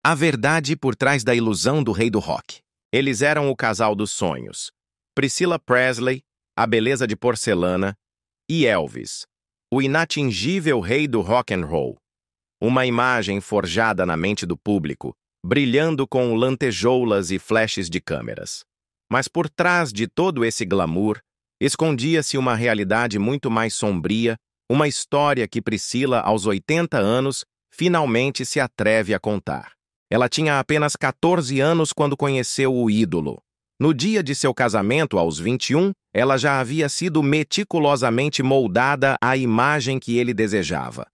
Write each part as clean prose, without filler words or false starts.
A verdade por trás da ilusão do rei do rock. Eles eram o casal dos sonhos. Priscilla Presley, a beleza de porcelana, e Elvis, o inatingível rei do rock and roll. Uma imagem forjada na mente do público, brilhando com lantejoulas e flashes de câmeras. Mas por trás de todo esse glamour, escondia-se uma realidade muito mais sombria, uma história que Priscilla, aos 80 anos, finalmente se atreve a contar. Ela tinha apenas 14 anos quando conheceu o ídolo. No dia de seu casamento, aos 21, ela já havia sido meticulosamente moldada à imagem que ele desejava.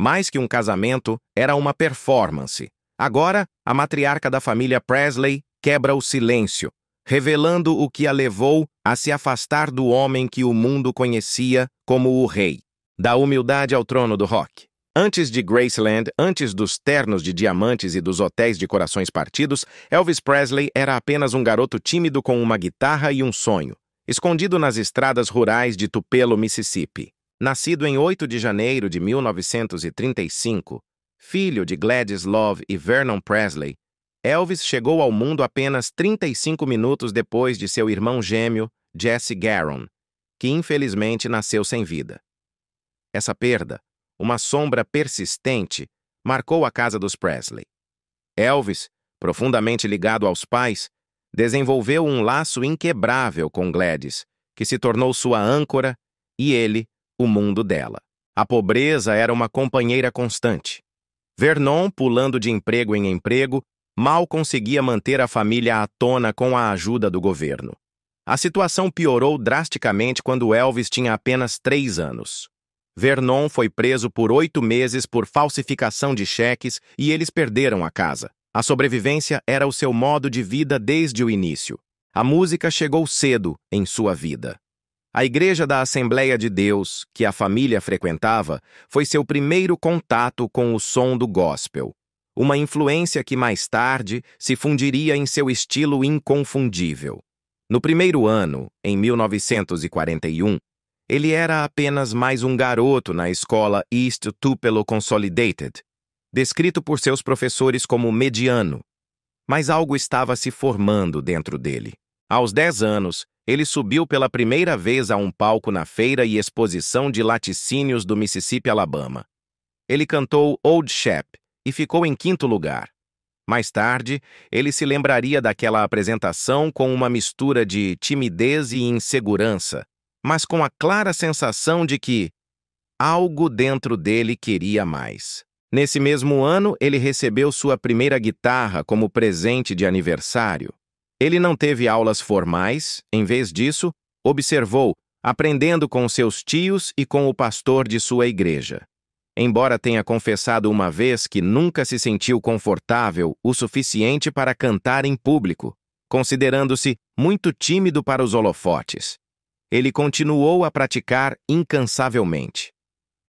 Mais que um casamento, era uma performance. Agora, a matriarca da família Presley quebra o silêncio, revelando o que a levou a se afastar do homem que o mundo conhecia como o rei. Da humildade ao trono do rock. Antes de Graceland, antes dos ternos de diamantes e dos hotéis de corações partidos, Elvis Presley era apenas um garoto tímido com uma guitarra e um sonho, escondido nas estradas rurais de Tupelo, Mississippi. Nascido em 8 de janeiro de 1935, filho de Gladys Love e Vernon Presley, Elvis chegou ao mundo apenas 35 minutos depois de seu irmão gêmeo, Jesse Garon, que infelizmente nasceu sem vida. Essa perda, uma sombra persistente, marcou a casa dos Presley. Elvis, profundamente ligado aos pais, desenvolveu um laço inquebrável com Gladys, que se tornou sua âncora, e ele, o mundo dela. A pobreza era uma companheira constante. Vernon, pulando de emprego em emprego, mal conseguia manter a família à tona com a ajuda do governo. A situação piorou drasticamente quando Elvis tinha apenas 3 anos. Vernon foi preso por 8 meses por falsificação de cheques e eles perderam a casa. A sobrevivência era o seu modo de vida desde o início. A música chegou cedo em sua vida. A Igreja da Assembleia de Deus, que a família frequentava, foi seu primeiro contato com o som do gospel. Uma influência que mais tarde se fundiria em seu estilo inconfundível. No primeiro ano, em 1941, ele era apenas mais um garoto na escola East Tupelo Consolidated, descrito por seus professores como mediano. Mas algo estava se formando dentro dele. Aos 10 anos, ele subiu pela primeira vez a um palco na feira e exposição de laticínios do Mississippi, Alabama. Ele cantou Old Shep e ficou em 5º lugar. Mais tarde, ele se lembraria daquela apresentação com uma mistura de timidez e insegurança, mas com a clara sensação de que algo dentro dele queria mais. Nesse mesmo ano, ele recebeu sua primeira guitarra como presente de aniversário. Ele não teve aulas formais, em vez disso, observou, aprendendo com seus tios e com o pastor de sua igreja. Embora tenha confessado uma vez que nunca se sentiu confortável o suficiente para cantar em público, considerando-se muito tímido para os holofotes, ele continuou a praticar incansavelmente.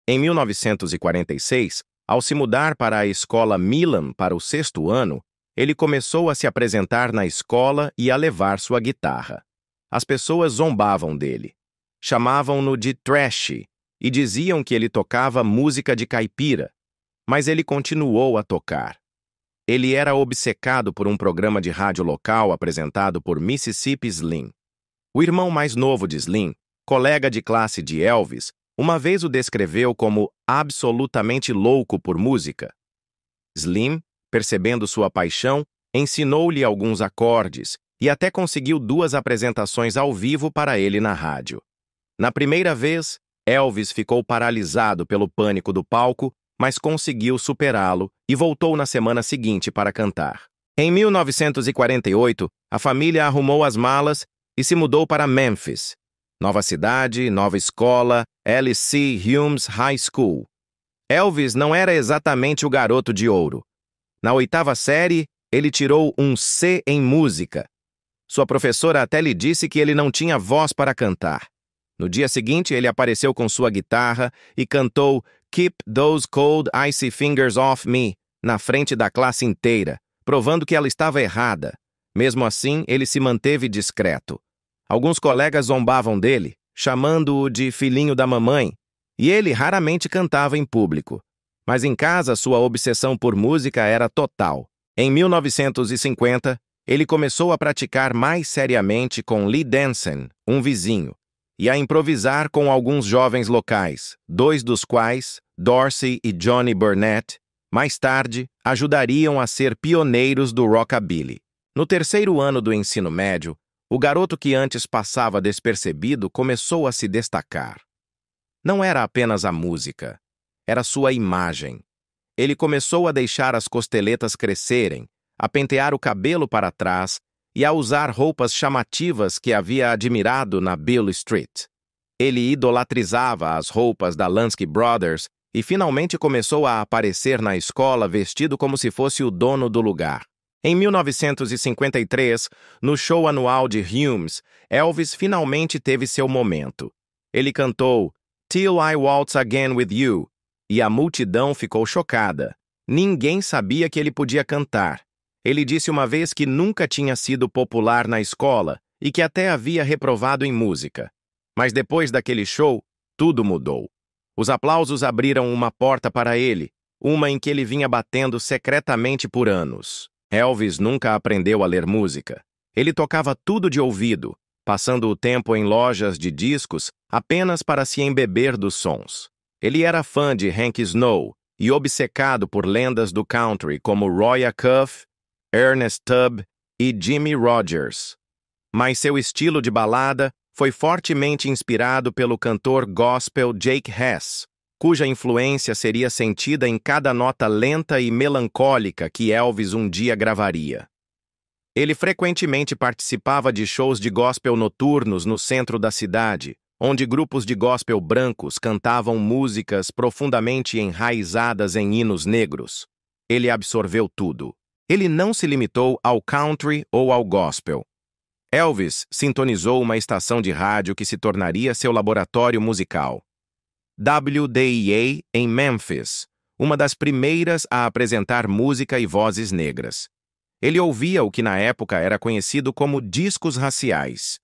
Em 1946, ao se mudar para a escola Milam para o 6º ano, ele começou a se apresentar na escola e a levar sua guitarra. As pessoas zombavam dele. Chamavam-no de trash e diziam que ele tocava música de caipira, mas ele continuou a tocar. Ele era obcecado por um programa de rádio local apresentado por Mississippi Slim. O irmão mais novo de Slim, colega de classe de Elvis, uma vez o descreveu como absolutamente louco por música. Slim, percebendo sua paixão, ensinou-lhe alguns acordes e até conseguiu 2 apresentações ao vivo para ele na rádio. Na primeira vez, Elvis ficou paralisado pelo pânico do palco, mas conseguiu superá-lo e voltou na semana seguinte para cantar. Em 1948, a família arrumou as malas e se mudou para Memphis. Nova cidade, nova escola, L.C. Humes High School. Elvis não era exatamente o garoto de ouro. Na 8ª série, ele tirou um C em música. Sua professora até lhe disse que ele não tinha voz para cantar. No dia seguinte, ele apareceu com sua guitarra e cantou Keep Those Cold Icy Fingers Off Me na frente da classe inteira, provando que ela estava errada. Mesmo assim, ele se manteve discreto. Alguns colegas zombavam dele, chamando-o de filhinho da mamãe, e ele raramente cantava em público. Mas em casa, sua obsessão por música era total. Em 1950, ele começou a praticar mais seriamente com Lee Danson, um vizinho, e a improvisar com alguns jovens locais, dois dos quais, Dorsey e Johnny Burnett, mais tarde, ajudariam a ser pioneiros do rockabilly. No terceiro ano do ensino médio, o garoto que antes passava despercebido começou a se destacar. Não era apenas a música, era sua imagem. Ele começou a deixar as costeletas crescerem, a pentear o cabelo para trás e a usar roupas chamativas que havia admirado na Beale Street. Ele idolatrizava as roupas da Lansky Brothers e finalmente começou a aparecer na escola vestido como se fosse o dono do lugar. Em 1953, no show anual de Humes, Elvis finalmente teve seu momento. Ele cantou Till I Waltz Again With You, e a multidão ficou chocada. Ninguém sabia que ele podia cantar. Ele disse uma vez que nunca tinha sido popular na escola e que até havia reprovado em música. Mas depois daquele show, tudo mudou. Os aplausos abriram uma porta para ele, uma em que ele vinha batendo secretamente por anos. Elvis nunca aprendeu a ler música. Ele tocava tudo de ouvido, passando o tempo em lojas de discos apenas para se embeber dos sons. Ele era fã de Hank Snow e obcecado por lendas do country como Roy Acuff, Ernest Tubb e Jimmie Rodgers. Mas seu estilo de balada foi fortemente inspirado pelo cantor gospel Jake Hess, cuja influência seria sentida em cada nota lenta e melancólica que Elvis um dia gravaria. Ele frequentemente participava de shows de gospel noturnos no centro da cidade, onde grupos de gospel brancos cantavam músicas profundamente enraizadas em hinos negros. Ele absorveu tudo. Ele não se limitou ao country ou ao gospel. Elvis sintonizou uma estação de rádio que se tornaria seu laboratório musical. WDEA em Memphis, uma das primeiras a apresentar música e vozes negras. Ele ouvia o que na época era conhecido como discos raciais,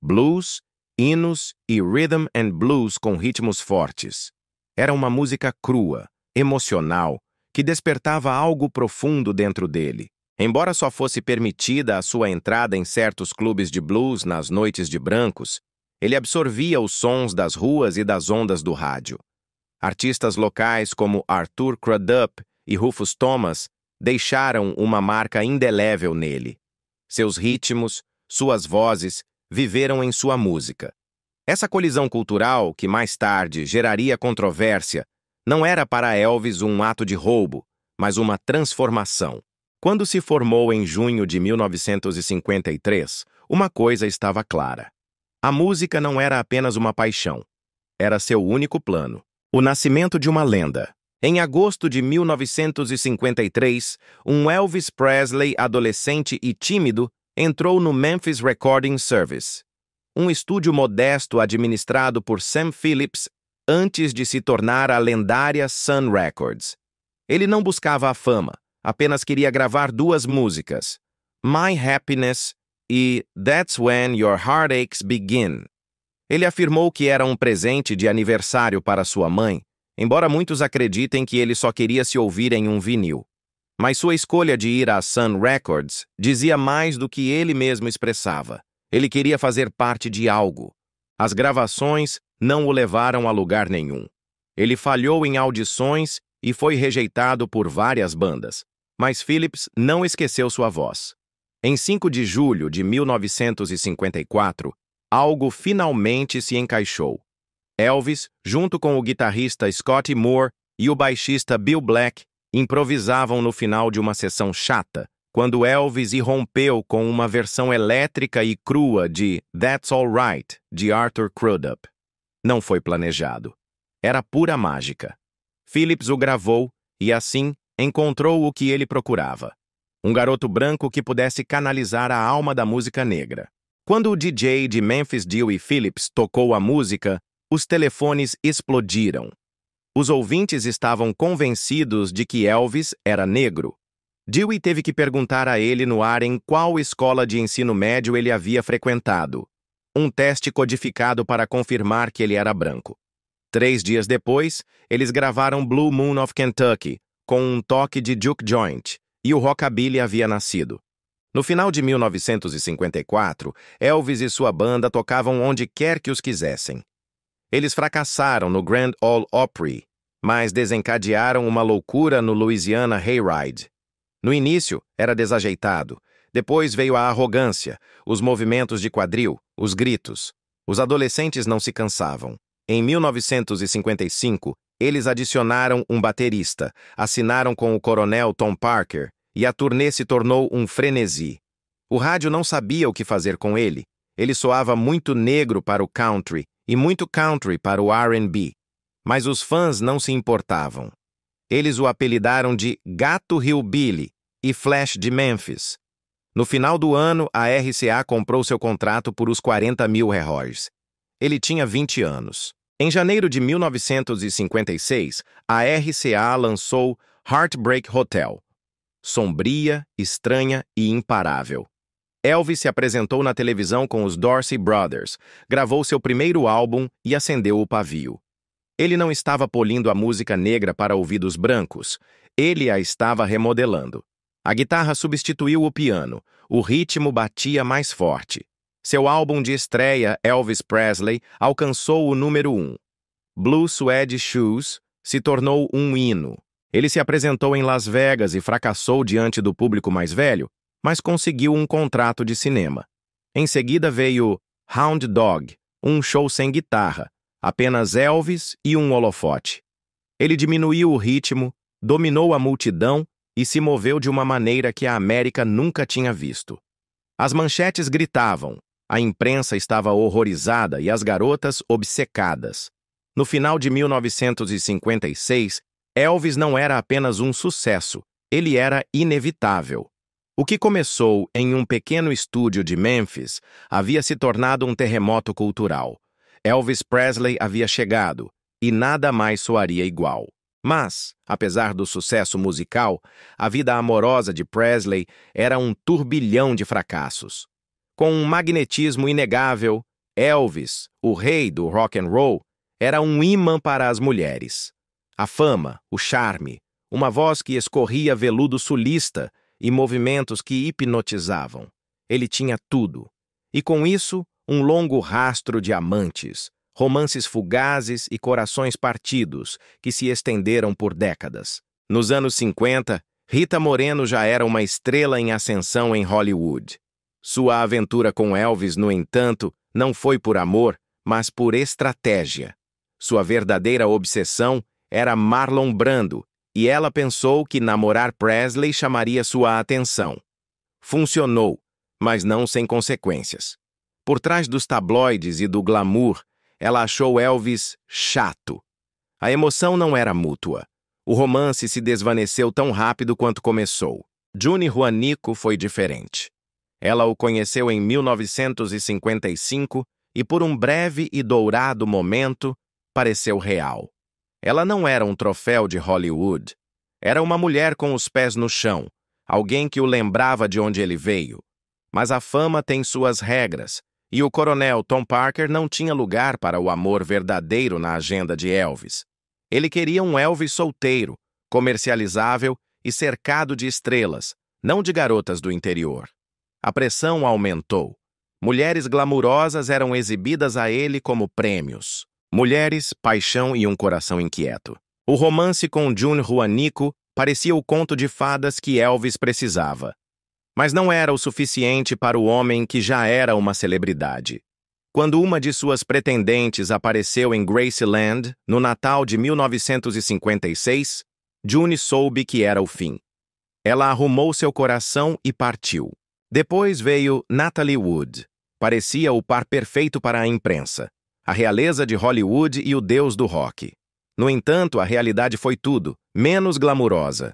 blues, hinos e rhythm and blues com ritmos fortes. Era uma música crua, emocional, que despertava algo profundo dentro dele. Embora só fosse permitida a sua entrada em certos clubes de blues nas noites de brancos, ele absorvia os sons das ruas e das ondas do rádio. Artistas locais como Arthur Crudup e Rufus Thomas deixaram uma marca indelével nele. Seus ritmos, suas vozes, viveram em sua música. Essa colisão cultural, que mais tarde geraria controvérsia, não era para Elvis um ato de roubo, mas uma transformação. Quando se formou em junho de 1953, uma coisa estava clara. A música não era apenas uma paixão. Era seu único plano. O nascimento de uma lenda. Em agosto de 1953, um Elvis Presley adolescente e tímido entrou no Memphis Recording Service, um estúdio modesto administrado por Sam Phillips antes de se tornar a lendária Sun Records. Ele não buscava a fama, apenas queria gravar duas músicas, My Happiness e That's When Your Heartaches Begin. Ele afirmou que era um presente de aniversário para sua mãe, embora muitos acreditem que ele só queria se ouvir em um vinil. Mas sua escolha de ir à Sun Records dizia mais do que ele mesmo expressava. Ele queria fazer parte de algo. As gravações não o levaram a lugar nenhum. Ele falhou em audições e foi rejeitado por várias bandas. Mas Phillips não esqueceu sua voz. Em 5 de julho de 1954, algo finalmente se encaixou. Elvis, junto com o guitarrista Scotty Moore e o baixista Bill Black, improvisavam no final de uma sessão chata, quando Elvis irrompeu com uma versão elétrica e crua de That's All Right, de Arthur Crudup. Não foi planejado. Era pura mágica. Phillips o gravou e, assim, encontrou o que ele procurava. Um garoto branco que pudesse canalizar a alma da música negra. Quando o DJ de Memphis Dewey Phillips tocou a música, os telefones explodiram. Os ouvintes estavam convencidos de que Elvis era negro. Dewey teve que perguntar a ele no ar em qual escola de ensino médio ele havia frequentado. Um teste codificado para confirmar que ele era branco. 3 dias depois, eles gravaram Blue Moon of Kentucky, com um toque de juke joint, e o rockabilly havia nascido. No final de 1954, Elvis e sua banda tocavam onde quer que os quisessem. Eles fracassaram no Grand Ole Opry, mas desencadearam uma loucura no Louisiana Hayride. No início, era desajeitado. Depois veio a arrogância, os movimentos de quadril, os gritos. Os adolescentes não se cansavam. Em 1955, eles adicionaram um baterista, assinaram com o coronel Tom Parker, e a turnê se tornou um frenesi. O rádio não sabia o que fazer com ele. Ele soava muito negro para o country e muito country para o R&B. Mas os fãs não se importavam. Eles o apelidaram de Gato Hillbilly e Flash de Memphis. No final do ano, a RCA comprou seu contrato por os 40 mil relógios. Ele tinha 20 anos. Em janeiro de 1956, a RCA lançou Heartbreak Hotel. Sombria, estranha e imparável. Elvis se apresentou na televisão com os Dorsey Brothers, gravou seu primeiro álbum e acendeu o pavio. Ele não estava polindo a música negra para ouvidos brancos, ele a estava remodelando. A guitarra substituiu o piano, o ritmo batia mais forte. Seu álbum de estreia, Elvis Presley, alcançou o número 1. Blue Suede Shoes se tornou um hino. Ele se apresentou em Las Vegas e fracassou diante do público mais velho, mas conseguiu um contrato de cinema. Em seguida veio Hound Dog, um show sem guitarra, apenas Elvis e um holofote. Ele diminuiu o ritmo, dominou a multidão e se moveu de uma maneira que a América nunca tinha visto. As manchetes gritavam, a imprensa estava horrorizada e as garotas obcecadas. No final de 1956, Elvis não era apenas um sucesso, ele era inevitável. O que começou em um pequeno estúdio de Memphis havia se tornado um terremoto cultural. Elvis Presley havia chegado, e nada mais soaria igual. Mas, apesar do sucesso musical, a vida amorosa de Presley era um turbilhão de fracassos. Com um magnetismo inegável, Elvis, o rei do rock and roll, era um imã para as mulheres. A fama, o charme, uma voz que escorria veludo sulista e movimentos que hipnotizavam. Ele tinha tudo. E com isso, um longo rastro de amantes, romances fugazes e corações partidos que se estenderam por décadas. Nos anos 50, Rita Moreno já era uma estrela em ascensão em Hollywood. Sua aventura com Elvis, no entanto, não foi por amor, mas por estratégia. Sua verdadeira obsessão era Marlon Brando, e ela pensou que namorar Presley chamaria sua atenção. Funcionou, mas não sem consequências. Por trás dos tabloides e do glamour, ela achou Elvis chato. A emoção não era mútua. O romance se desvaneceu tão rápido quanto começou. June Juanico foi diferente. Ela o conheceu em 1955 e por um breve e dourado momento pareceu real. Ela não era um troféu de Hollywood. Era uma mulher com os pés no chão, alguém que o lembrava de onde ele veio. Mas a fama tem suas regras, e o coronel Tom Parker não tinha lugar para o amor verdadeiro na agenda de Elvis. Ele queria um Elvis solteiro, comercializável e cercado de estrelas, não de garotas do interior. A pressão aumentou. Mulheres glamurosas eram exibidas a ele como prêmios. Mulheres, paixão e um coração inquieto. O romance com June Juanico parecia o conto de fadas que Elvis precisava. Mas não era o suficiente para o homem que já era uma celebridade. Quando uma de suas pretendentes apareceu em Graceland, no Natal de 1956, June soube que era o fim. Ela arrumou seu coração e partiu. Depois veio Natalie Wood. Parecia o par perfeito para a imprensa. A realeza de Hollywood e o deus do rock. No entanto, a realidade foi tudo, menos glamurosa.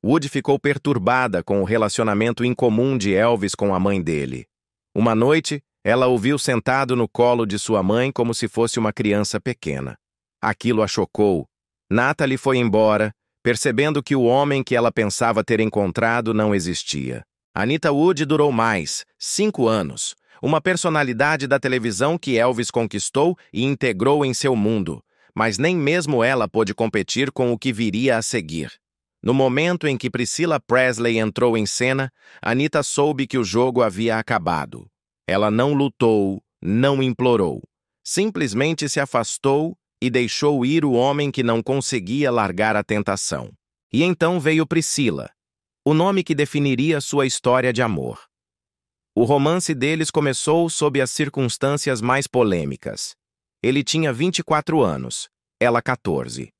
Wood ficou perturbada com o relacionamento incomum de Elvis com a mãe dele. Uma noite, ela o viu sentado no colo de sua mãe como se fosse uma criança pequena. Aquilo a chocou. Natalie foi embora, percebendo que o homem que ela pensava ter encontrado não existia. Anita Wood durou mais, 5 anos. Uma personalidade da televisão que Elvis conquistou e integrou em seu mundo, mas nem mesmo ela pôde competir com o que viria a seguir. No momento em que Priscilla Presley entrou em cena, Anitta soube que o jogo havia acabado. Ela não lutou, não implorou. Simplesmente se afastou e deixou ir o homem que não conseguia largar a tentação. E então veio Priscilla, o nome que definiria sua história de amor. O romance deles começou sob as circunstâncias mais polêmicas. Ele tinha 24 anos, ela 14.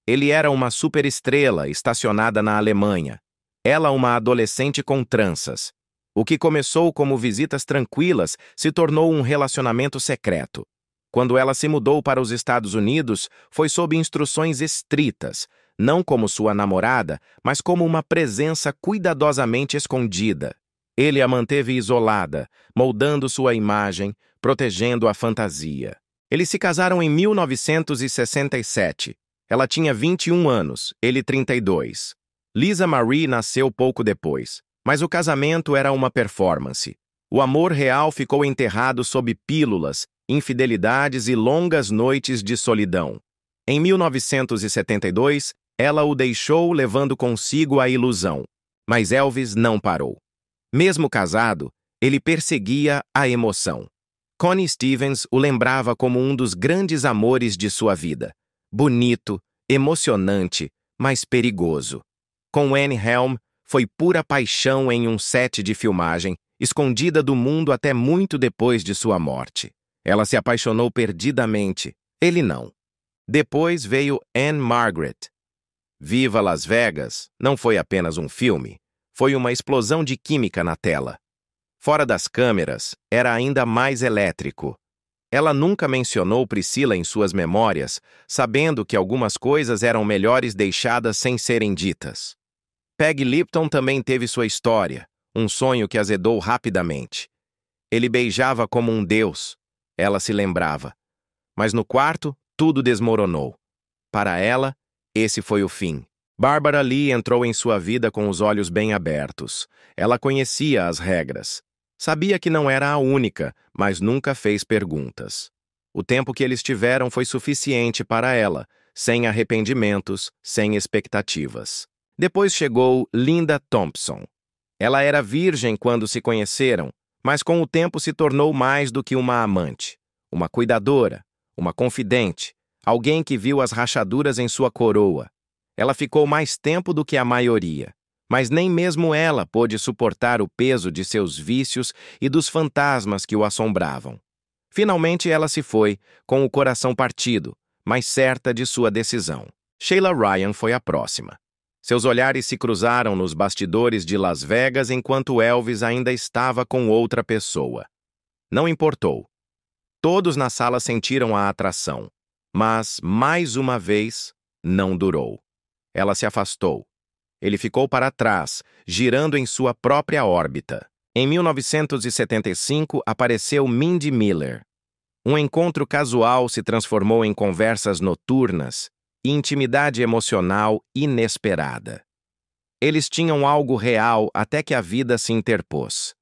Ele era uma superestrela estacionada na Alemanha. Ela uma adolescente com tranças. O que começou como visitas tranquilas se tornou um relacionamento secreto. Quando ela se mudou para os Estados Unidos, foi sob instruções estritas, não como sua namorada, mas como uma presença cuidadosamente escondida. Ele a manteve isolada, moldando sua imagem, protegendo a fantasia. Eles se casaram em 1967. Ela tinha 21 anos, ele 32. Lisa Marie nasceu pouco depois, mas o casamento era uma performance. O amor real ficou enterrado sob pílulas, infidelidades e longas noites de solidão. Em 1972, ela o deixou levando consigo a ilusão. Mas Elvis não parou. Mesmo casado, ele perseguia a emoção. Connie Stevens o lembrava como um dos grandes amores de sua vida. Bonito, emocionante, mas perigoso. Com Anne Helm, foi pura paixão em um set de filmagem, escondida do mundo até muito depois de sua morte. Ela se apaixonou perdidamente, ele não. Depois veio Anne Margaret. Viva Las Vegas não foi apenas um filme, foi uma explosão de química na tela. Fora das câmeras, era ainda mais elétrico. Ela nunca mencionou Priscilla em suas memórias, sabendo que algumas coisas eram melhores deixadas sem serem ditas. Peg Lipton também teve sua história, um sonho que azedou rapidamente. Ele beijava como um deus, ela se lembrava. Mas no quarto, tudo desmoronou. Para ela, esse foi o fim. Barbara Lee entrou em sua vida com os olhos bem abertos. Ela conhecia as regras. Sabia que não era a única, mas nunca fez perguntas. O tempo que eles tiveram foi suficiente para ela, sem arrependimentos, sem expectativas. Depois chegou Linda Thompson. Ela era virgem quando se conheceram, mas com o tempo se tornou mais do que uma amante. Uma cuidadora, uma confidente, alguém que viu as rachaduras em sua coroa. Ela ficou mais tempo do que a maioria. Mas nem mesmo ela pôde suportar o peso de seus vícios e dos fantasmas que o assombravam. Finalmente ela se foi, com o coração partido, mas certa de sua decisão. Sheila Ryan foi a próxima. Seus olhares se cruzaram nos bastidores de Las Vegas enquanto Elvis ainda estava com outra pessoa. Não importou. Todos na sala sentiram a atração, mas, mais uma vez, não durou. Ela se afastou. Ele ficou para trás, girando em sua própria órbita. Em 1975, apareceu Mindy Miller. Um encontro casual se transformou em conversas noturnas e intimidade emocional inesperada. Eles tinham algo real até que a vida se interpôs.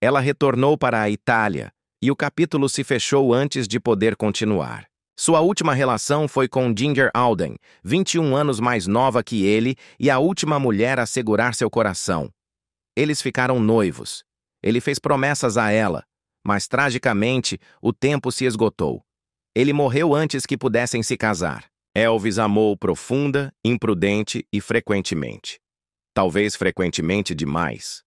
Ela retornou para a Itália e o capítulo se fechou antes de poder continuar. Sua última relação foi com Ginger Alden, 21 anos mais nova que ele e a última mulher a segurar seu coração. Eles ficaram noivos. Ele fez promessas a ela, mas tragicamente o tempo se esgotou. Ele morreu antes que pudessem se casar. Elvis amou profunda, imprudente e frequentemente. Talvez frequentemente demais.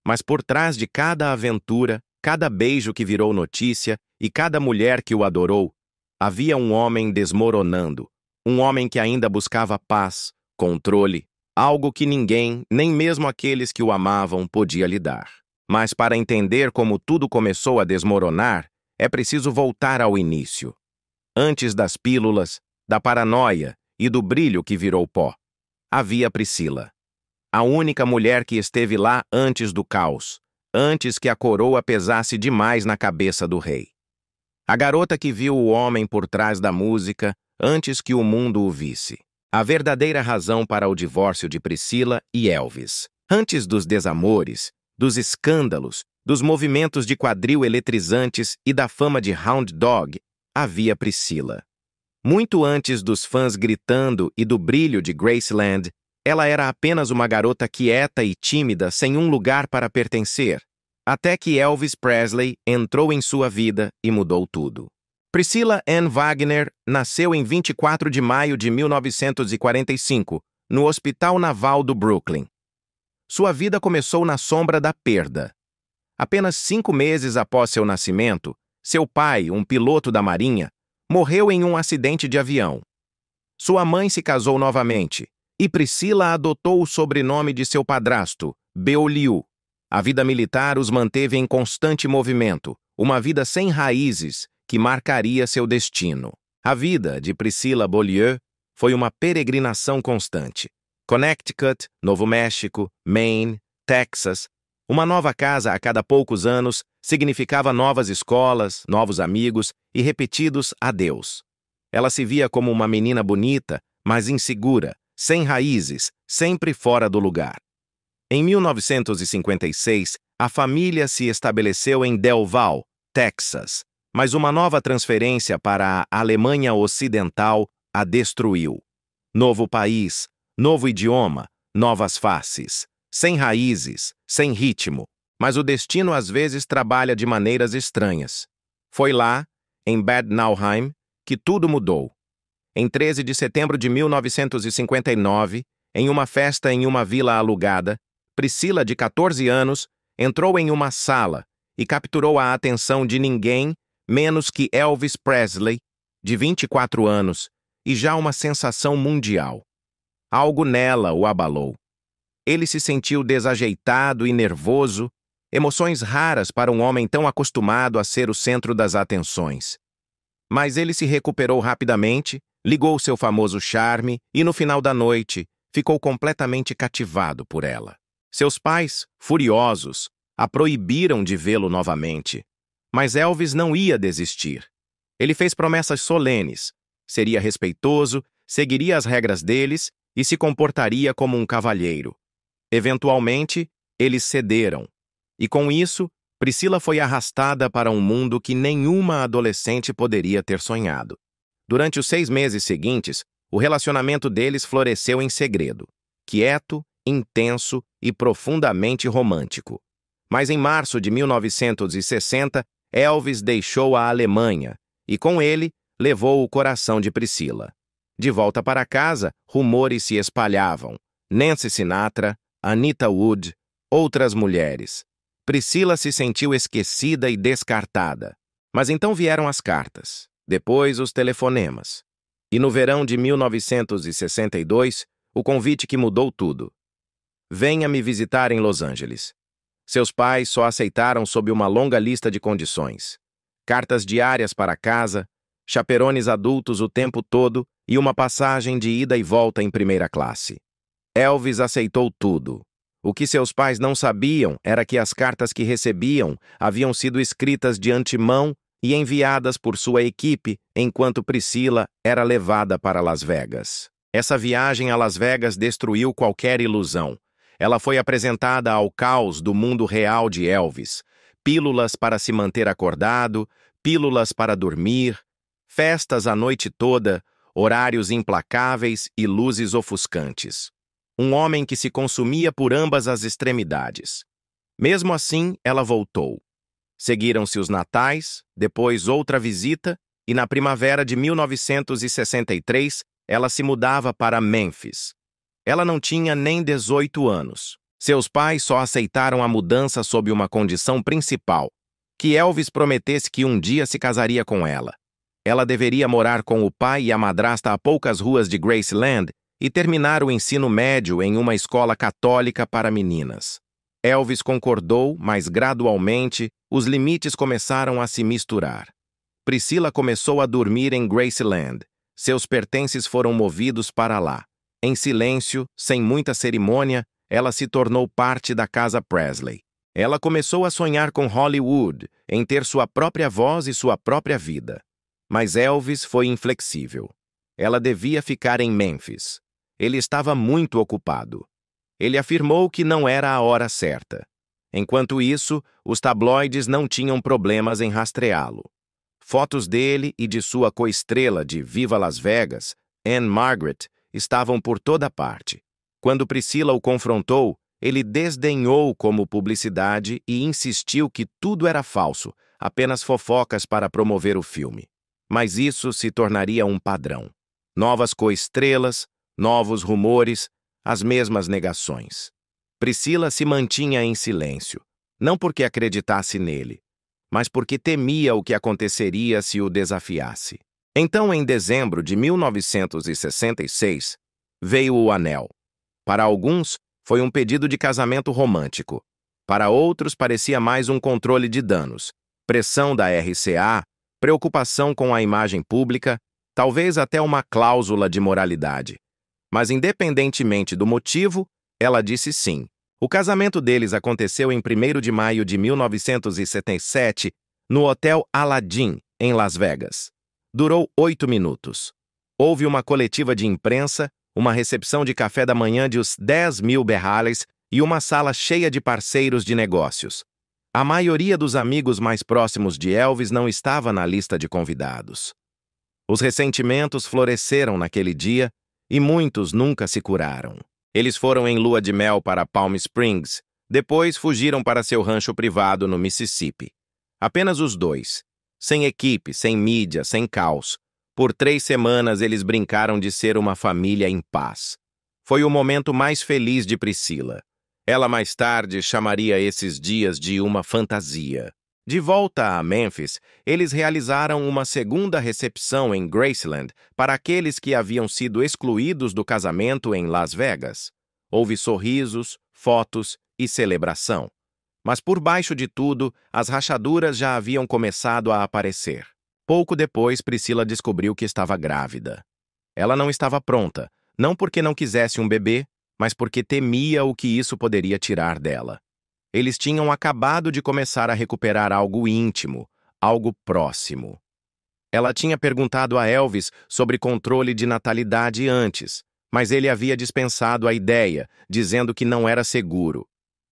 Mas por trás de cada aventura, cada beijo que virou notícia e cada mulher que o adorou, havia um homem desmoronando, um homem que ainda buscava paz, controle, algo que ninguém, nem mesmo aqueles que o amavam, podia lhe dar. Mas para entender como tudo começou a desmoronar, é preciso voltar ao início. Antes das pílulas, da paranoia e do brilho que virou pó, havia Priscilla. A única mulher que esteve lá antes do caos, antes que a coroa pesasse demais na cabeça do rei. A garota que viu o homem por trás da música antes que o mundo o visse. A verdadeira razão para o divórcio de Priscilla e Elvis. Antes dos desamores, dos escândalos, dos movimentos de quadril eletrizantes e da fama de Hound Dog, havia Priscilla. Muito antes dos fãs gritando e do brilho de Graceland, Ela era apenas uma garota quieta e tímida, sem um lugar para pertencer, até que Elvis Presley entrou em sua vida e mudou tudo. Priscilla Ann Wagner nasceu em 24 de maio de 1945, no Hospital Naval do Brooklyn. Sua vida começou na sombra da perda. Apenas 5 meses após seu nascimento, seu pai, um piloto da Marinha, morreu em um acidente de avião. Sua mãe se casou novamente, e Priscilla adotou o sobrenome de seu padrasto, Beaulieu. A vida militar os manteve em constante movimento, uma vida sem raízes que marcaria seu destino. A vida de Priscilla Beaulieu foi uma peregrinação constante. Connecticut, Novo México, Maine, Texas. Uma nova casa a cada poucos anos significava novas escolas, novos amigos e repetidos adeus. Ela se via como uma menina bonita, mas insegura, sem raízes, sempre fora do lugar. Em 1956, a família se estabeleceu em Del Valle, Texas, mas uma nova transferência para a Alemanha Ocidental a destruiu. Novo país, novo idioma, novas faces, sem raízes, sem ritmo, mas o destino às vezes trabalha de maneiras estranhas. Foi lá, em Bad Nauheim, que tudo mudou. Em 13 de setembro de 1959, em uma festa em uma vila alugada, Priscilla, de 14 anos, entrou em uma sala e capturou a atenção de ninguém menos que Elvis Presley, de 24 anos, e já uma sensação mundial. Algo nela o abalou. Ele se sentiu desajeitado e nervoso, emoções raras para um homem tão acostumado a ser o centro das atenções. Mas ele se recuperou rapidamente, ligou seu famoso charme e, no final da noite, ficou completamente cativado por ela. Seus pais, furiosos, a proibiram de vê-lo novamente. Mas Elvis não ia desistir. Ele fez promessas solenes. Seria respeitoso, seguiria as regras deles e se comportaria como um cavalheiro. Eventualmente, eles cederam. E com isso, Priscilla foi arrastada para um mundo que nenhuma adolescente poderia ter sonhado. Durante os 6 meses seguintes, o relacionamento deles floresceu em segredo, quieto, intenso e profundamente romântico. Mas em março de 1960, Elvis deixou a Alemanha e, com ele, levou o coração de Priscilla. De volta para casa, rumores se espalhavam. Nancy Sinatra, Anita Wood, outras mulheres. Priscilla se sentiu esquecida e descartada. Mas então vieram as cartas, depois os telefonemas. E no verão de 1962, o convite que mudou tudo. Venha me visitar em Los Angeles. Seus pais só aceitaram sob uma longa lista de condições. Cartas diárias para casa, chaperones adultos o tempo todo e uma passagem de ida e volta em primeira classe. Elvis aceitou tudo. O que seus pais não sabiam era que as cartas que recebiam haviam sido escritas de antemão e enviadas por sua equipe enquanto Priscilla era levada para Las Vegas. Essa viagem a Las Vegas destruiu qualquer ilusão. Ela foi apresentada ao caos do mundo real de Elvis. Pílulas para se manter acordado, pílulas para dormir, festas a noite toda, horários implacáveis e luzes ofuscantes. Um homem que se consumia por ambas as extremidades. Mesmo assim, ela voltou. Seguiram-se os natais, depois outra visita, e na primavera de 1963, ela se mudava para Memphis. Ela não tinha nem 18 anos. Seus pais só aceitaram a mudança sob uma condição principal, que Elvis prometesse que um dia se casaria com ela. Ela deveria morar com o pai e a madrasta a poucas ruas de Graceland e terminar o ensino médio em uma escola católica para meninas. Elvis concordou, mas gradualmente os limites começaram a se misturar. Priscilla começou a dormir em Graceland. Seus pertences foram movidos para lá. Em silêncio, sem muita cerimônia, ela se tornou parte da casa Presley. Ela começou a sonhar com Hollywood, em ter sua própria voz e sua própria vida. Mas Elvis foi inflexível. Ela devia ficar em Memphis. Ele estava muito ocupado. Ele afirmou que não era a hora certa. Enquanto isso, os tabloides não tinham problemas em rastreá-lo. Fotos dele e de sua coestrela de Viva Las Vegas, Anne Margaret, estavam por toda parte. Quando Priscila o confrontou, ele desdenhou como publicidade e insistiu que tudo era falso, apenas fofocas para promover o filme. Mas isso se tornaria um padrão. Novas coestrelas, novos rumores, as mesmas negações. Priscila se mantinha em silêncio, não porque acreditasse nele, mas porque temia o que aconteceria se o desafiasse. Então, em dezembro de 1966, veio o anel. Para alguns, foi um pedido de casamento romântico. Para outros, parecia mais um controle de danos, pressão da RCA, preocupação com a imagem pública, talvez até uma cláusula de moralidade. Mas, independentemente do motivo, ela disse sim. O casamento deles aconteceu em 1º de maio de 1977, no Hotel Aladdin, em Las Vegas. Durou 8 minutos. Houve uma coletiva de imprensa, uma recepção de café da manhã de uns 10.000 berrales e uma sala cheia de parceiros de negócios. A maioria dos amigos mais próximos de Elvis não estava na lista de convidados. Os ressentimentos floresceram naquele dia e muitos nunca se curaram. Eles foram em lua de mel para Palm Springs, depois fugiram para seu rancho privado no Mississippi. Apenas os dois, sem equipe, sem mídia, sem caos. Por 3 semanas eles brincaram de ser uma família em paz. Foi o momento mais feliz de Priscila. Ela mais tarde chamaria esses dias de uma fantasia. De volta a Memphis, eles realizaram uma segunda recepção em Graceland para aqueles que haviam sido excluídos do casamento em Las Vegas. Houve sorrisos, fotos e celebração. Mas por baixo de tudo, as rachaduras já haviam começado a aparecer. Pouco depois, Priscila descobriu que estava grávida. Ela não estava pronta, não porque não quisesse um bebê, mas porque temia o que isso poderia tirar dela. Eles tinham acabado de começar a recuperar algo íntimo, algo próximo. Ela tinha perguntado a Elvis sobre controle de natalidade antes, mas ele havia dispensado a ideia, dizendo que não era seguro.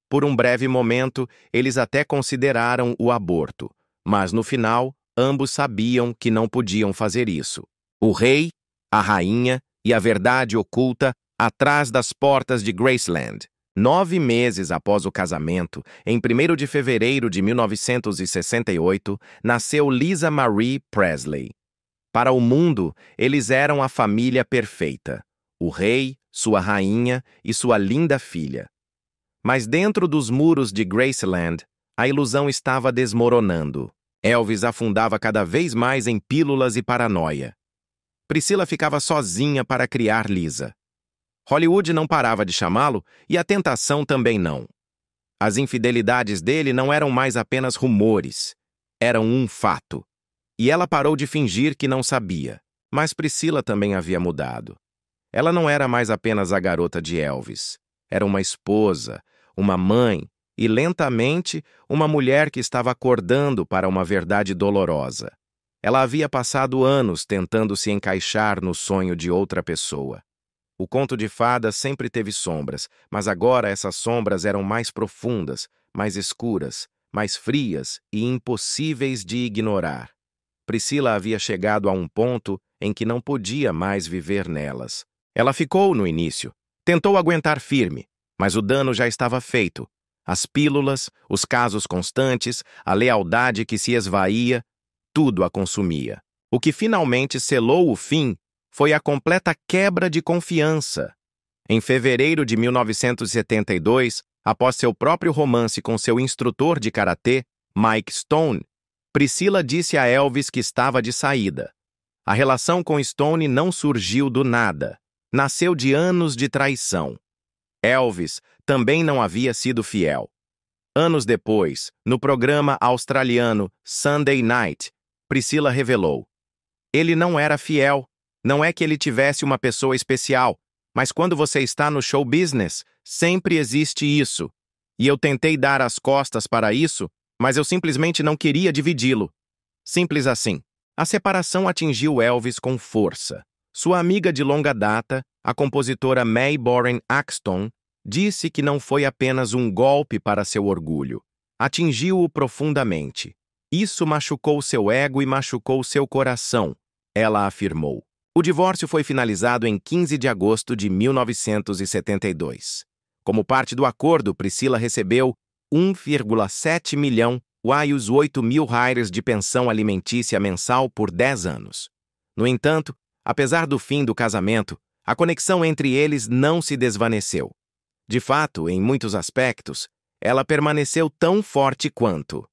Por um breve momento, eles até consideraram o aborto, mas no final, ambos sabiam que não podiam fazer isso. O rei, a rainha e a verdade oculta atrás das portas de Graceland. 9 meses após o casamento, em 1º de fevereiro de 1968, nasceu Lisa Marie Presley. Para o mundo, eles eram a família perfeita. O rei, sua rainha e sua linda filha. Mas dentro dos muros de Graceland, a ilusão estava desmoronando. Elvis afundava cada vez mais em pílulas e paranoia. Priscila ficava sozinha para criar Lisa. Hollywood não parava de chamá-lo e a tentação também não. As infidelidades dele não eram mais apenas rumores, eram um fato. E ela parou de fingir que não sabia, mas Priscila também havia mudado. Ela não era mais apenas a garota de Elvis. Era uma esposa, uma mãe e, lentamente, uma mulher que estava acordando para uma verdade dolorosa. Ela havia passado anos tentando se encaixar no sonho de outra pessoa. O conto de fadas sempre teve sombras, mas agora essas sombras eram mais profundas, mais escuras, mais frias e impossíveis de ignorar. Priscila havia chegado a um ponto em que não podia mais viver nelas. Ela ficou no início, tentou aguentar firme, mas o dano já estava feito. As pílulas, os casos constantes, a lealdade que se esvaía, tudo a consumia. O que finalmente selou o fim foi a completa quebra de confiança. Em fevereiro de 1972, após seu próprio romance com seu instrutor de karatê, Mike Stone, Priscila disse a Elvis que estava de saída. A relação com Stone não surgiu do nada. Nasceu de anos de traição. Elvis também não havia sido fiel. Anos depois, no programa australiano Sunday Night, Priscila revelou: ele não era fiel. Não é que ele tivesse uma pessoa especial, mas quando você está no show business, sempre existe isso. E eu tentei dar as costas para isso, mas eu simplesmente não queria dividi-lo. Simples assim. A separação atingiu Elvis com força. Sua amiga de longa data, a compositora Mae Boren Axton, disse que não foi apenas um golpe para seu orgulho. Atingiu-o profundamente. Isso machucou seu ego e machucou seu coração, ela afirmou. O divórcio foi finalizado em 15 de agosto de 1972. Como parte do acordo, Priscila recebeu 1,7 milhão e os 8 mil reais de pensão alimentícia mensal por 10 anos. No entanto, apesar do fim do casamento, a conexão entre eles não se desvaneceu. De fato, em muitos aspectos, ela permaneceu tão forte quanto.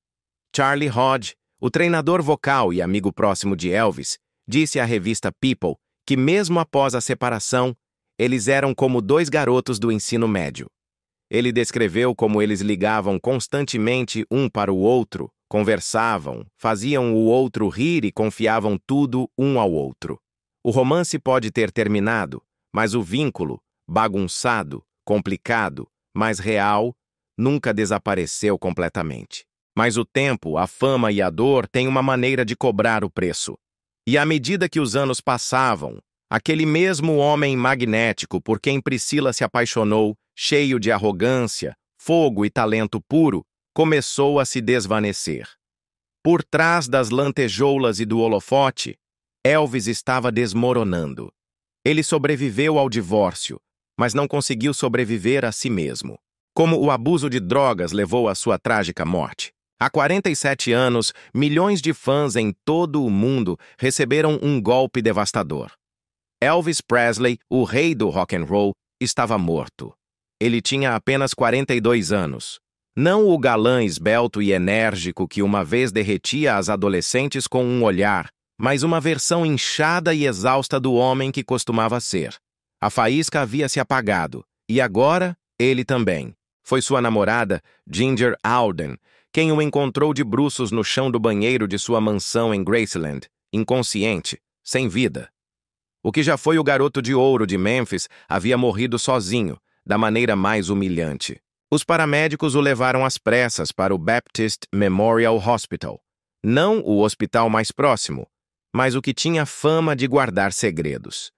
Charlie Hodge, o treinador vocal e amigo próximo de Elvis, disse à revista People que mesmo após a separação, eles eram como dois garotos do ensino médio. Ele descreveu como eles ligavam constantemente um para o outro, conversavam, faziam o outro rir e confiavam tudo um ao outro. O romance pode ter terminado, mas o vínculo, bagunçado, complicado, mas real, nunca desapareceu completamente. Mas o tempo, a fama e a dor têm uma maneira de cobrar o preço. E à medida que os anos passavam, aquele mesmo homem magnético por quem Priscila se apaixonou, cheio de arrogância, fogo e talento puro, começou a se desvanecer. Por trás das lantejoulas e do holofote, Elvis estava desmoronando. Ele sobreviveu ao divórcio, mas não conseguiu sobreviver a si mesmo. Como o abuso de drogas levou à sua trágica morte. Há 47 anos, milhões de fãs em todo o mundo receberam um golpe devastador. Elvis Presley, o rei do rock and roll, estava morto. Ele tinha apenas 42 anos. Não o galã esbelto e enérgico que uma vez derretia as adolescentes com um olhar, mas uma versão inchada e exausta do homem que costumava ser. A faísca havia se apagado, e agora ele também. Foi sua namorada, Ginger Alden, quem o encontrou de bruços no chão do banheiro de sua mansão em Graceland, inconsciente, sem vida. O que já foi o garoto de ouro de Memphis havia morrido sozinho, da maneira mais humilhante. Os paramédicos o levaram às pressas para o Baptist Memorial Hospital. Não o hospital mais próximo, mas o que tinha fama de guardar segredos.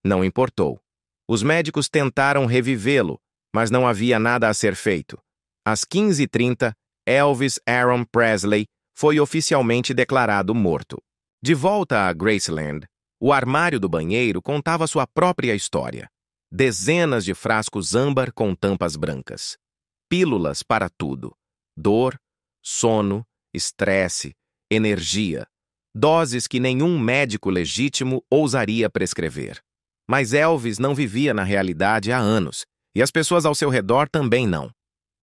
Não importou. Os médicos tentaram revivê-lo, mas não havia nada a ser feito. Às 15h30, Elvis Aaron Presley foi oficialmente declarado morto. De volta a Graceland, o armário do banheiro contava sua própria história. Dezenas de frascos âmbar com tampas brancas. Pílulas para tudo. Dor, sono, estresse, energia. Doses que nenhum médico legítimo ousaria prescrever. Mas Elvis não vivia na realidade há anos, e as pessoas ao seu redor também não.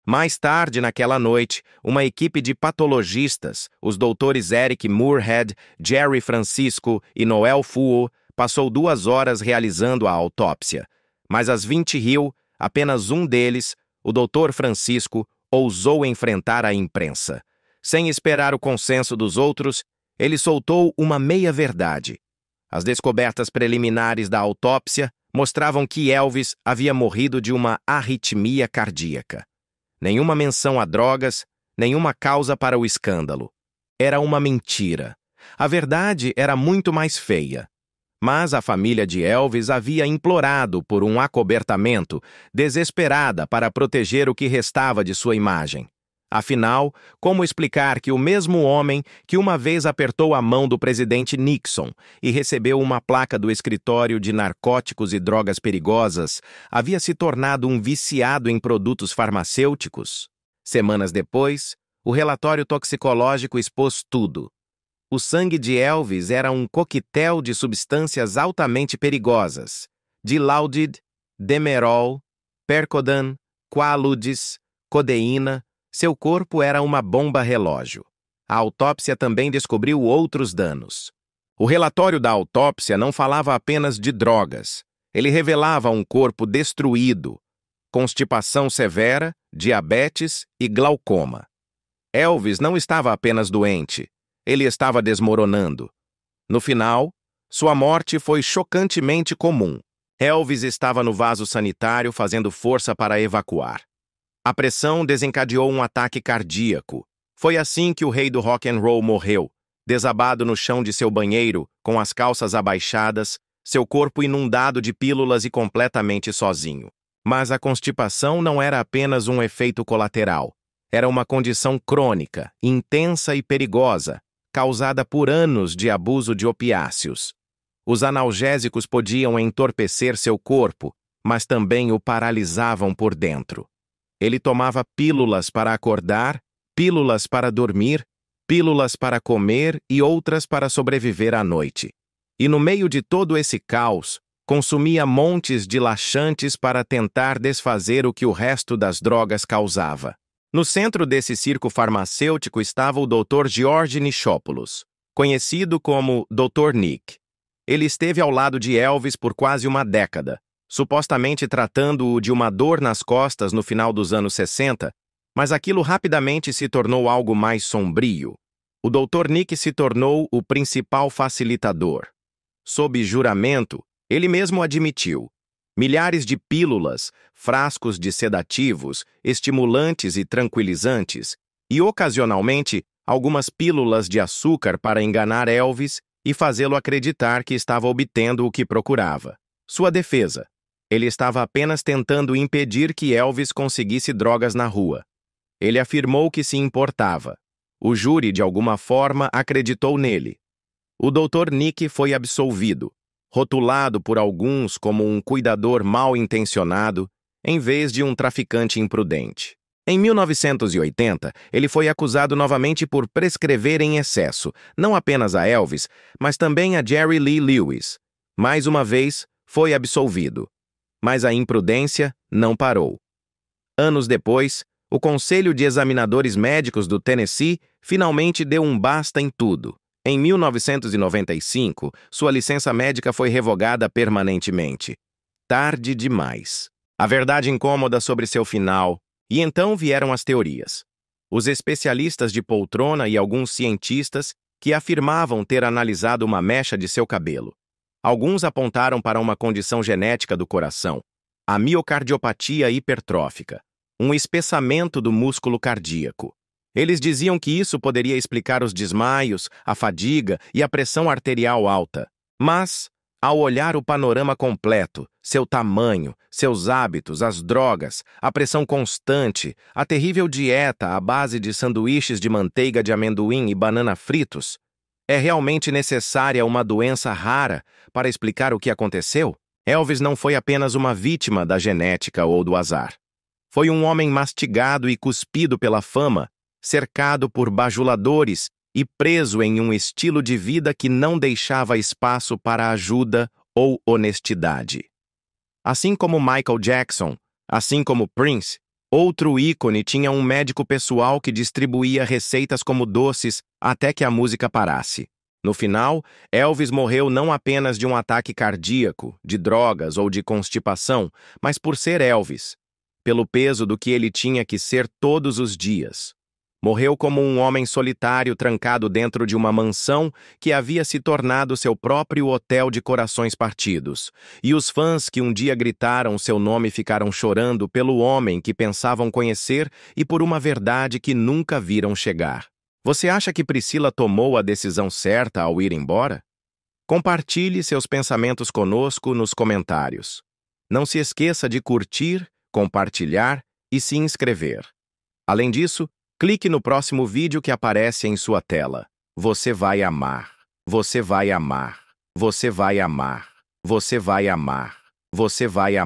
Mais tarde naquela noite, uma equipe de patologistas, os doutores Eric Moorhead, Jerry Francisco e Noel Fuo, passou 2 horas realizando a autópsia. Mas às 20h, apenas um deles, o Dr. Francisco, ousou enfrentar a imprensa. Sem esperar o consenso dos outros, ele soltou uma meia-verdade. As descobertas preliminares da autópsia mostravam que Elvis havia morrido de uma arritmia cardíaca. Nenhuma menção a drogas, nenhuma causa para o escândalo. Era uma mentira. A verdade era muito mais feia. Mas a família de Elvis havia implorado por um acobertamento, desesperada para proteger o que restava de sua imagem. Afinal, como explicar que o mesmo homem que uma vez apertou a mão do presidente Nixon e recebeu uma placa do escritório de narcóticos e drogas perigosas havia se tornado um viciado em produtos farmacêuticos? Semanas depois, o relatório toxicológico expôs tudo. O sangue de Elvis era um coquetel de substâncias altamente perigosas: Dilaudid, Demerol, Percodan, Quaaludes, codeína. Seu corpo era uma bomba-relógio. A autópsia também descobriu outros danos. O relatório da autópsia não falava apenas de drogas. Ele revelava um corpo destruído, constipação severa, diabetes e glaucoma. Elvis não estava apenas doente, ele estava desmoronando. No final, sua morte foi chocantemente comum. Elvis estava no vaso sanitário fazendo força para evacuar. A pressão desencadeou um ataque cardíaco. Foi assim que o rei do rock and roll morreu, desabado no chão de seu banheiro, com as calças abaixadas, seu corpo inundado de pílulas e completamente sozinho. Mas a constipação não era apenas um efeito colateral. Era uma condição crônica, intensa e perigosa, causada por anos de abuso de opiáceos. Os analgésicos podiam entorpecer seu corpo, mas também o paralisavam por dentro. Ele tomava pílulas para acordar, pílulas para dormir, pílulas para comer e outras para sobreviver à noite. E no meio de todo esse caos, consumia montes de laxantes para tentar desfazer o que o resto das drogas causava. No centro desse circo farmacêutico estava o Dr. George Nichopoulos, conhecido como Dr. Nick. Ele esteve ao lado de Elvis por quase uma década, supostamente tratando-o de uma dor nas costas no final dos anos 60, mas aquilo rapidamente se tornou algo mais sombrio. O Dr. Nick se tornou o principal facilitador. Sob juramento, ele mesmo admitiu: milhares de pílulas, frascos de sedativos, estimulantes e tranquilizantes, e ocasionalmente algumas pílulas de açúcar para enganar Elvis e fazê-lo acreditar que estava obtendo o que procurava. Sua defesa: ele estava apenas tentando impedir que Elvis conseguisse drogas na rua. Ele afirmou que se importava. O júri, de alguma forma, acreditou nele. O Dr. Nick foi absolvido, rotulado por alguns como um cuidador mal-intencionado, em vez de um traficante imprudente. Em 1980, ele foi acusado novamente por prescrever em excesso, não apenas a Elvis, mas também a Jerry Lee Lewis. Mais uma vez, foi absolvido. Mas a imprudência não parou. Anos depois, o Conselho de Examinadores Médicos do Tennessee finalmente deu um basta em tudo. Em 1995, sua licença médica foi revogada permanentemente. Tarde demais. A verdade incômoda sobre seu final. E então vieram as teorias. Os especialistas de poltrona e alguns cientistas que afirmavam ter analisado uma mecha de seu cabelo. Alguns apontaram para uma condição genética do coração, a miocardiopatia hipertrófica, um espessamento do músculo cardíaco. Eles diziam que isso poderia explicar os desmaios, a fadiga e a pressão arterial alta. Mas, ao olhar o panorama completo, seu tamanho, seus hábitos, as drogas, a pressão constante, a terrível dieta à base de sanduíches de manteiga de amendoim e banana fritos, é realmente necessária uma doença rara para explicar o que aconteceu? Elvis não foi apenas uma vítima da genética ou do azar. Foi um homem mastigado e cuspido pela fama, cercado por bajuladores e preso em um estilo de vida que não deixava espaço para ajuda ou honestidade. Assim como Michael Jackson, assim como Prince, outro ícone tinha um médico pessoal que distribuía receitas como doces até que a música parasse. No final, Elvis morreu não apenas de um ataque cardíaco, de drogas ou de constipação, mas por ser Elvis, pelo peso do que ele tinha que ser todos os dias. Morreu como um homem solitário trancado dentro de uma mansão que havia se tornado seu próprio hotel de corações partidos. E os fãs que um dia gritaram seu nome ficaram chorando pelo homem que pensavam conhecer e por uma verdade que nunca viram chegar. Você acha que Priscila tomou a decisão certa ao ir embora? Compartilhe seus pensamentos conosco nos comentários. Não se esqueça de curtir, compartilhar e se inscrever. Além disso, clique no próximo vídeo que aparece em sua tela. Você vai amar. Você vai amar. Você vai amar. Você vai amar. Você vai amar.